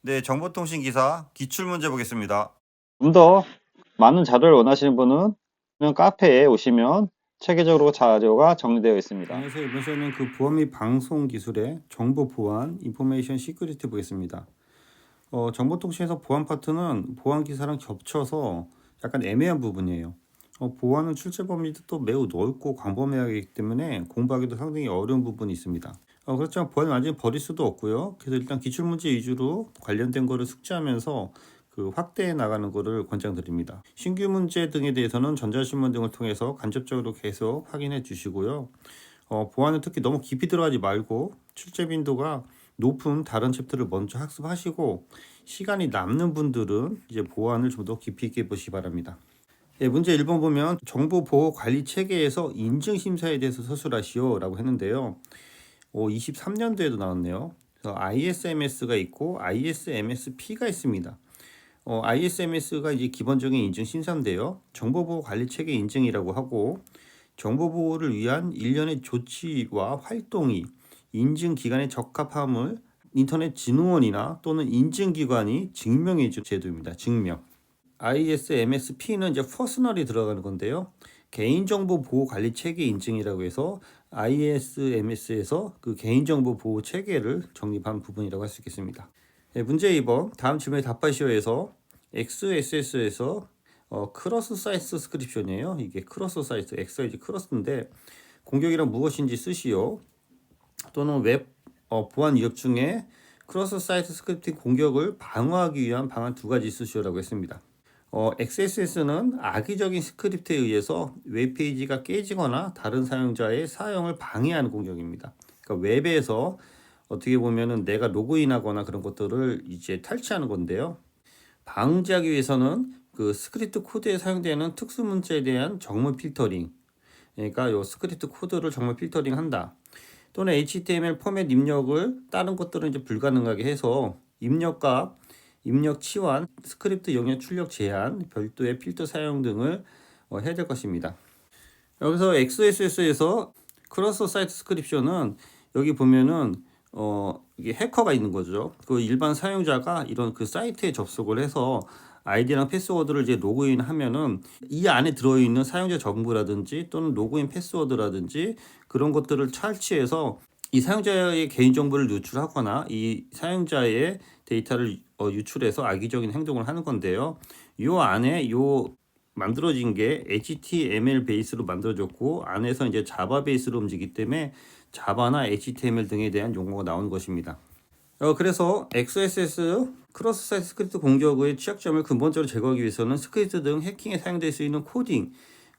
네, 정보통신 기사 기출문제 보겠습니다. 좀 더 많은 자료를 원하시는 분은 그냥 카페에 오시면 체계적으로 자료가 정리되어 있습니다. 안녕하세요. 이번 시간은 그 보안 및 방송 기술의 정보 보안, 인포메이션 시큐리티 보겠습니다. 정보통신에서 보안 파트는 보안 기사랑 겹쳐서 약간 애매한 부분이에요. 보안은 출제 범위도 또 매우 넓고 광범위하기 때문에 공부하기도 상당히 어려운 부분이 있습니다. 그렇지만 보안을 완전히 버릴 수도 없고요. 그래서 일단 기출문제 위주로 관련된 거를 숙지하면서 그 확대해 나가는 것을 권장드립니다. 신규 문제 등에 대해서는 전자신문 등을 통해서 간접적으로 계속 확인해 주시고요. 보안은 특히 너무 깊이 들어가지 말고 출제 빈도가 높은 다른 챕터를 먼저 학습하시고 시간이 남는 분들은 이제 보안을 좀 더 깊이 있게 보시기 바랍니다. 예, 문제 1번 보면 정보보호관리 체계에서 인증심사에 대해서 서술하시오 라고 했는데요. 23년도에도 나왔네요. 그래서 ISMS가 있고 ISMSP가 있습니다. ISMS가 이제 기본적인 인증 심사인데요. 정보보호관리체계 인증이라고 하고 정보보호를 위한 일련의 조치와 활동이 인증기관의 적합함을 인터넷진흥원이나 또는 인증기관이 증명해 준 제도입니다. 증명. ISMSP는 이제 퍼스널이 들어가는 건데요. 개인정보 보호 관리 체계 인증이라고 해서 ISMS에서 그 개인정보 보호 체계를 정립한 부분이라고 할 수 있겠습니다. 네, 문제 2번 다음 질문에 답하시오에서 XSS에서 크로스 사이트 스크립션이에요. 이게 크로스 사이트, X가 이제 크로스인데 공격이란 무엇인지 쓰시오. 또는 웹 보안 위협 중에 크로스 사이트 스크립팅 공격을 방어하기 위한 방안 두 가지 쓰시오라고 했습니다. XSS는 악의적인 스크립트에 의해서 웹페이지가 깨지거나 다른 사용자의 사용을 방해하는 공격입니다. 그러니까 웹에서 어떻게 보면은 내가 로그인하거나 그런 것들을 이제 탈취하는 건데요. 방지하기 위해서는 그 스크립트 코드에 사용되는 특수 문자에 대한 정말 필터링, 그러니까 요 스크립트 코드를 정말 필터링한다. 또는 HTML 포맷 입력을 다른 것들은 이제 불가능하게 해서 입력값, 입력 치환, 스크립트 영역 출력 제한, 별도의 필터 사용 등을 해야 될 것입니다. 여기서 XSS에서 크로스 사이트 스크립션은 여기 보면은 이게 해커가 있는 거죠. 그 일반 사용자가 이런 그 사이트에 접속을 해서 아이디랑 패스워드를 이제 로그인 하면은 이 안에 들어있는 사용자 정보라든지 또는 로그인 패스워드라든지 그런 것들을 탈취해서 이 사용자의 개인정보를 유출하거나 이 사용자의 데이터를 유출해서 악의적인 행동을 하는 건데요. 요 안에 요 만들어진 게 HTML 베이스로 만들어졌고 안에서 이제 자바 베이스로 움직이기 때문에 자바나 HTML 등에 대한 용어가 나오는 것입니다. 그래서 XSS 크로스 사이트 스크립트 공격의 취약점을 근본적으로 제거하기 위해서는 스크립트 등 해킹에 사용될 수 있는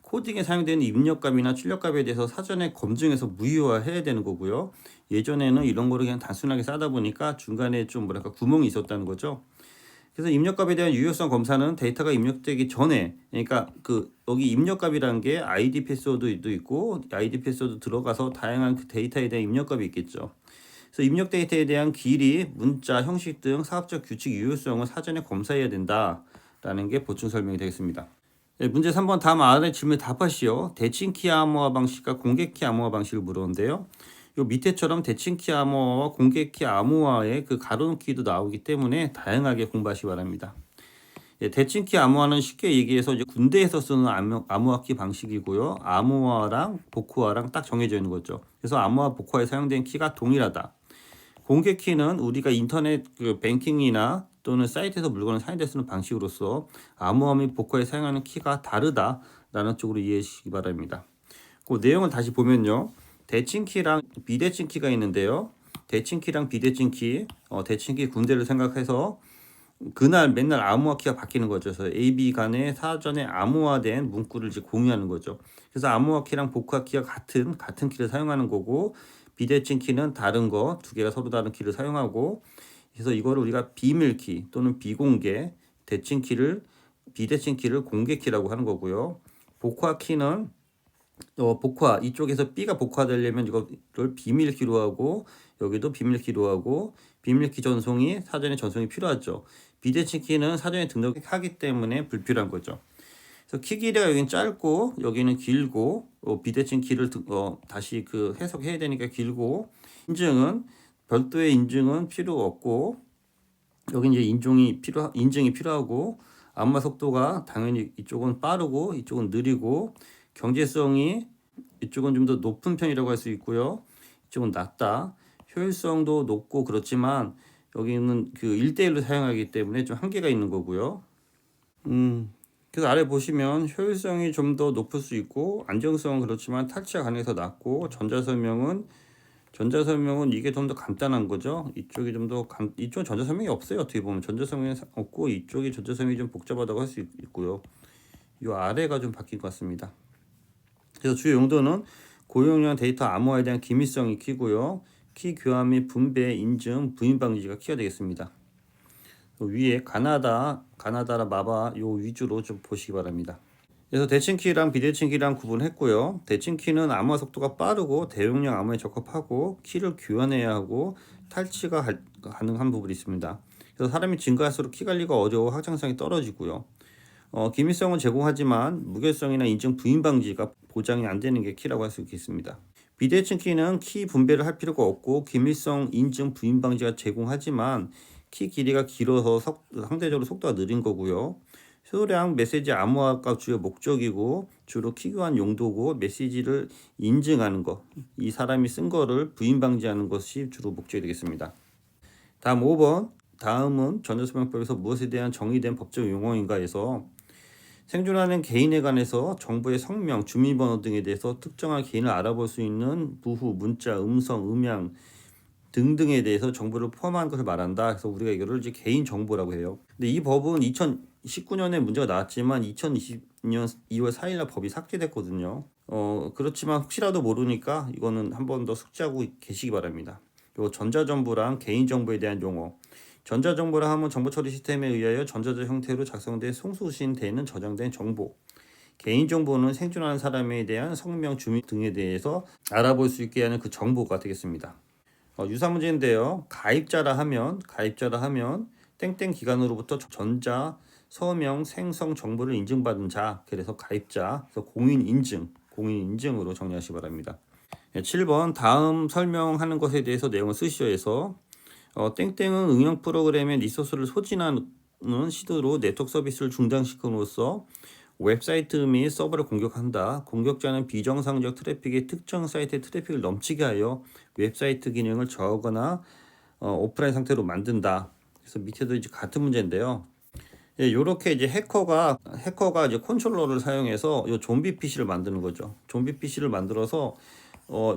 코딩에 사용되는 입력값이나 출력값에 대해서 사전에 검증해서 무효화해야 되는 거고요. 예전에는 이런 거를 그냥 단순하게 싸다 보니까 중간에 좀 뭐랄까 구멍이 있었다는 거죠. 그래서 입력값에 대한 유효성 검사는 데이터가 입력되기 전에, 그러니까 그 여기 입력값이라는 게 아이디 패스워드도 있고 아이디 패스워드 들어가서 다양한 그 데이터에 대한 입력값이 있겠죠. 그래서 입력 데이터에 대한 길이, 문자, 형식 등 사업적 규칙 유효성을 사전에 검사해야 된다라는 게 보충 설명이 되겠습니다. 네, 문제 3번 다음 아래 질문에 답하시오. 대칭키 암호화 방식과 공개키 암호화 방식을 물었는데요. 요 밑에처럼 대칭키 암호화와 공개키 암호화의 그 가로놓기도 나오기 때문에 다양하게 공부하시기 바랍니다. 예, 대칭키 암호화는 쉽게 얘기해서 이제 군대에서 쓰는 암호화키 방식이고요. 암호화랑 복호화랑 딱 정해져 있는 거죠. 그래서 암호화 복호화에 사용된 키가 동일하다. 공개키는 우리가 인터넷 그 뱅킹이나 또는 사이트에서 물건을 사용할 때 쓰는 방식으로서 암호화 및 복호에 사용하는 키가 다르다라는 쪽으로 이해해 주시기 바랍니다. 그 내용을 다시 보면요. 대칭키랑 비대칭키가 있는데요. 대칭키랑 비대칭키, 대칭키 군대를 생각해서 그날 맨날 암호화키가 바뀌는 거죠. 그래서 A, B 간에 사전에 암호화된 문구를 이제 공유하는 거죠. 그래서 암호화키랑 복호화키가 같은 키를 사용하는 거고 비대칭 키는 다른 거 두 개가 서로 다른 키를 사용하고 그래서 이거를 우리가 비밀키 또는 비공개 대칭 키를 비대칭 키를 공개 키라고 하는 거고요. 복화 키는 복화 이쪽에서 B가 복화되려면 이거를 비밀키로 하고 여기도 비밀키로 하고 비밀키 전송이 사전에 전송이 필요하죠. 비대칭 키는 사전에 등록하기 때문에 불필요한 거죠. 그래서 키 길이가 여기는 짧고 여기는 길고 비대칭 키를 다시 그 해석해야 되니까 길고 인증은 별도의 인증은 필요 없고 여기 이제 인증이 필요하고 암호화 속도가 당연히 이쪽은 빠르고 이쪽은 느리고 경제성이 이쪽은 좀 더 높은 편이라고 할 수 있고요. 이쪽은 낮다. 효율성도 높고 그렇지만 여기는 그 1대1로 사용하기 때문에 좀 한계가 있는 거고요. 그래서 아래 보시면 효율성이 좀 더 높을 수 있고 안정성은 그렇지만 탈취가 가능해서 낮고 전자설명은 이게 좀 더 간단한 거죠. 이쪽이 이쪽은 전자설명이 없어요. 어떻게 보면 전자설명이 없고 이쪽이 전자설명이 좀 복잡하다고 할 수 있고요. 이 아래가 좀 바뀐 것 같습니다. 그래서 주요 용도는 고용량 데이터 암호화에 대한 기밀성이 키고요. 키 교환 및 분배, 인증, 부인 방지가 키가 되겠습니다. 위에 가나다라 마바 요 위주로 좀 보시기 바랍니다. 그래서 대칭키랑 비대칭키랑 구분했고요. 대칭키는 암호화 속도가 빠르고 대용량 암호에 적합하고 키를 교환해야 하고 탈취가 가능한 부분이 있습니다. 그래서 사람이 증가할수록 키 관리가 어려워 확장성이 떨어지고요. 기밀성은 제공하지만 무결성이나 인증 부인 방지가 보장이 안 되는 게 키라고 할 수 있겠습니다. 비대칭 키는 키 분배를 할 필요가 없고 기밀성 인증 부인 방지가 제공하지만 키 길이가 길어서 상대적으로 속도가 느린 거고요. 소량 메시지 암호화가 주요 목적이고 주로 키 교환 용도고 메시지를 인증하는 것, 이 사람이 쓴 거를 부인 방지하는 것이 주로 목적이 되겠습니다. 다음 5번. 다음은 전자설명법에서 무엇에 대한 정의된 법적 용어인가에서 생존하는 개인에 관해서 정보의 성명, 주민번호 등에 대해서 특정한 개인을 알아볼 수 있는 부후, 문자, 음성, 음향 등등에 대해서 정보를 포함한 것을 말한다. 그래서 우리가 이거를 이제 개인 정보라고 해요. 근데 이 법은 2019년에 문제가 나왔지만 2020년 2월 4일날 법이 삭제됐거든요. 그렇지만 혹시라도 모르니까 이거는 한 번 더 숙지하고 계시기 바랍니다. 요 전자정보랑 개인정보에 대한 용어. 전자정보라 하면 정보처리 시스템에 의하여 전자적 형태로 작성된 송수신되는 저장된 정보. 개인정보는 생존하는 사람에 대한 성명, 주민 등에 대해서 알아볼 수 있게 하는 그 정보가 되겠습니다. 유사문제인데요. 가입자라 하면 땡땡 기관으로부터 전자, 서명, 생성 정보를 인증받은 자, 그래서 가입자, 그래서 공인인증으로 정리하시기 바랍니다. 7번 다음 설명하는 것에 대해서 내용을 쓰시오에서 땡땡은 응용 프로그램의 리소스를 소진하는 시도로 네트워크 서비스를 중단시킴으로써 웹사이트 및 서버를 공격한다. 공격자는 비정상적 트래픽이 특정 사이트의 트래픽을 넘치게 하여 웹사이트 기능을 저하거나 오프라인 상태로 만든다. 그래서 밑에도 이제 같은 문제인데요. 이렇게 이제 해커가 이제 컨트롤러를 사용해서 요 좀비 PC를 만드는 거죠. 좀비 PC를 만들어서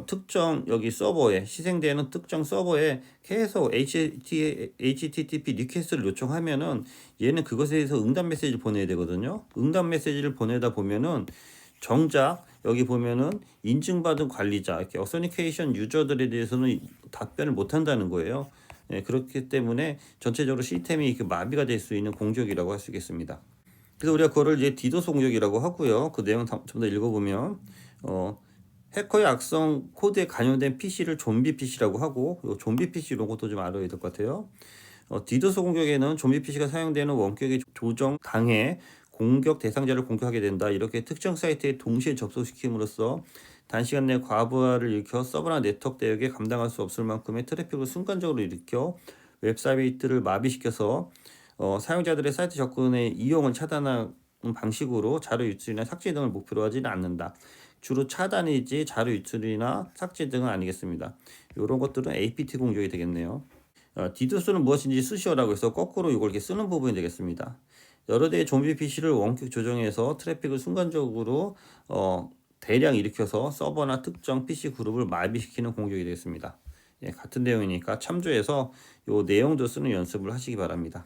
특정 여기 서버에 희생되는 특정 서버에 계속 HTTP 리퀘스트를 요청하면은 얘는 그것에 대해서 응답 메시지를 보내야 되거든요. 응답 메시지를 보내다 보면은 정작 여기 보면은 인증받은 관리자, 이렇게 어서니케이션 유저들에 대해서는 답변을 못 한다는 거예요. 그렇기 때문에 전체적으로 시스템이 이렇게 마비가 될 수 있는 공격이라고 할 수 있겠습니다. 그래서 우리가 그거를 이제 디도스 공격이라고 하고요. 그 내용 좀 더 읽어보면 해커의 악성 코드에 관련된 PC를 좀비 PC라고 하고, 이 좀비 PC 이런 것도 좀 알아야 될 것 같아요. 디도스 공격에는 좀비 PC가 사용되는 원격이 조정 당해 공격 대상자를 공격하게 된다. 이렇게 특정 사이트에 동시에 접속시킴으로써 단시간 내에 과부하를 일으켜 서버나 네트워크 대역에 감당할 수 없을 만큼의 트래픽을 순간적으로 일으켜 웹사이트를 마비시켜서 사용자들의 사이트 접근의 이용을 차단하는 방식으로 자료 유출이나 삭제 등을 목표로 하지는 않는다. 주로 차단이지 자료 유출이나 삭제 등은 아니겠습니다. 이런 것들은 APT 공격이 되겠네요. 디도스는 무엇인지 쓰시오라고 해서 거꾸로 이걸 이렇게 쓰는 부분이 되겠습니다. 여러 대의 좀비 PC를 원격 조정해서 트래픽을 순간적으로 대량 일으켜서 서버나 특정 PC 그룹을 마비시키는 공격이 되겠습니다. 같은 내용이니까 참조해서 이 내용도 쓰는 연습을 하시기 바랍니다.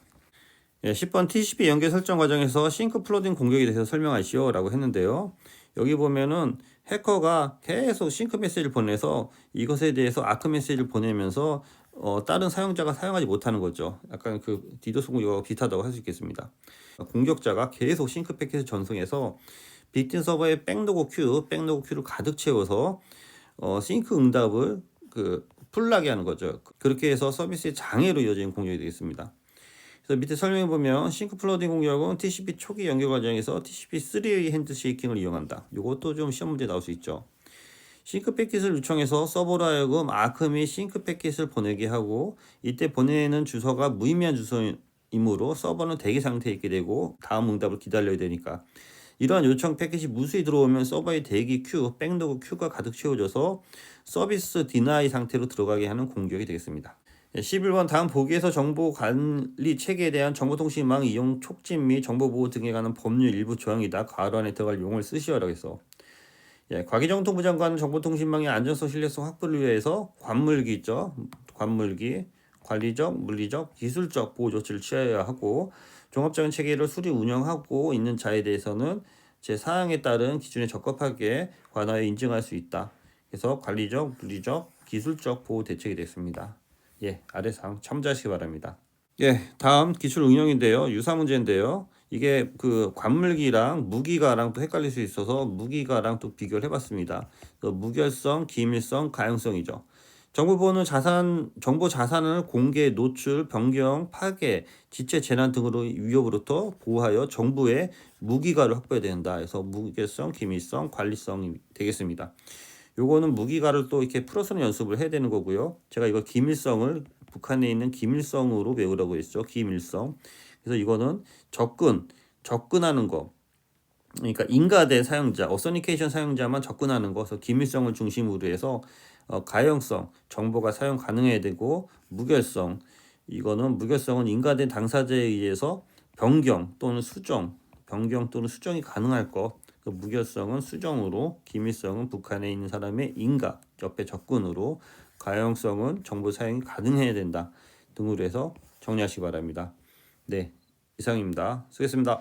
10번 TCP 연결 설정 과정에서 싱크 플러딩 공격에 대해서 설명하시오 라고 했는데요. 여기 보면은 해커가 계속 싱크 메시지를 보내서 이것에 대해서 아크 메시지를 보내면서 다른 사용자가 사용하지 못하는 거죠. 약간 그 디도스 공격과 비슷하다고 할 수 있겠습니다. 공격자가 계속 싱크 패킷을 전송해서 빅팀 서버에 백로그 큐를 가득 채워서 싱크 응답을 풀나게 하는 거죠. 그렇게 해서 서비스의 장애로 이어지는 공격이 되겠습니다. 그래서 밑에 설명해 보면 싱크 플러딩 공격은 TCP 초기 연결 과정에서 TCP 3웨이 핸드쉐이킹을 이용한다. 이것도 좀 시험 문제 나올 수 있죠. 싱크 패킷을 요청해서 서버로 하여금 아크 및 싱크 패킷을 보내게 하고 이때 보내는 주소가 무의미한 주소이므로 서버는 대기 상태에 있게 되고 다음 응답을 기다려야 되니까 이러한 요청 패킷이 무수히 들어오면 서버의 대기 큐, 백로그 큐가 가득 채워져서 서비스 디나이 상태로 들어가게 하는 공격이 되겠습니다. 11번 다음 보기에서 정보관리 체계에 대한 정보통신망 이용 촉진 및 정보보호 등에 관한 법률 일부 조항이다. 가로 안에 들어갈 용어를 쓰시오라고 해서 과기정통부 장관은 정보통신망의 안전성, 신뢰성 확보를 위해서 관물기 있죠. 관물기, 관리적, 물리적, 기술적 보호 조치를 취하여야 하고 종합적인 체계를 수리 운영하고 있는 자에 대해서는 제 사항에 따른 기준에 적합하게 관하여 인증할 수 있다. 그래서 관리적, 물리적, 기술적 보호 대책이 됐습니다. 아래 사항 참조하시기 바랍니다. 다음 기출 응용인데요. 유사 문제인데요. 이게 그 관물기랑 무기가랑 또 헷갈릴 수 있어서 무기가랑 또 비교를 해봤습니다. 무결성, 기밀성, 가용성이죠. 정보보호는 정보 자산을 공개, 노출, 변경, 파괴, 지체, 재난 등으로 위협으로부터 보호하여 정부의 무기가를 확보해야 된다. 그래서 무결성, 기밀성, 관리성이 되겠습니다. 요거는 무기가를 또 이렇게 풀어서는 연습을 해야 되는 거고요. 제가 이거 기밀성을 북한에 있는 기밀성으로 외우라고 했죠. 기밀성. 그래서 이거는 접근하는 거. 그러니까 인가된 사용자, 어서니케이션 사용자만 접근하는 거. 그래서 기밀성을 중심으로 해서 가용성, 정보가 사용 가능해야 되고 무결성. 이거는 무결성은 인가된 당사자에 의해서 변경 또는 수정이 가능할 거. 무결성은 수정으로, 기밀성은 북한에 있는 사람의 인가, 옆에 접근으로, 가용성은 정보 사용이 가능해야 된다 등으로 해서 정리하시기 바랍니다. 이상입니다. 수고했습니다.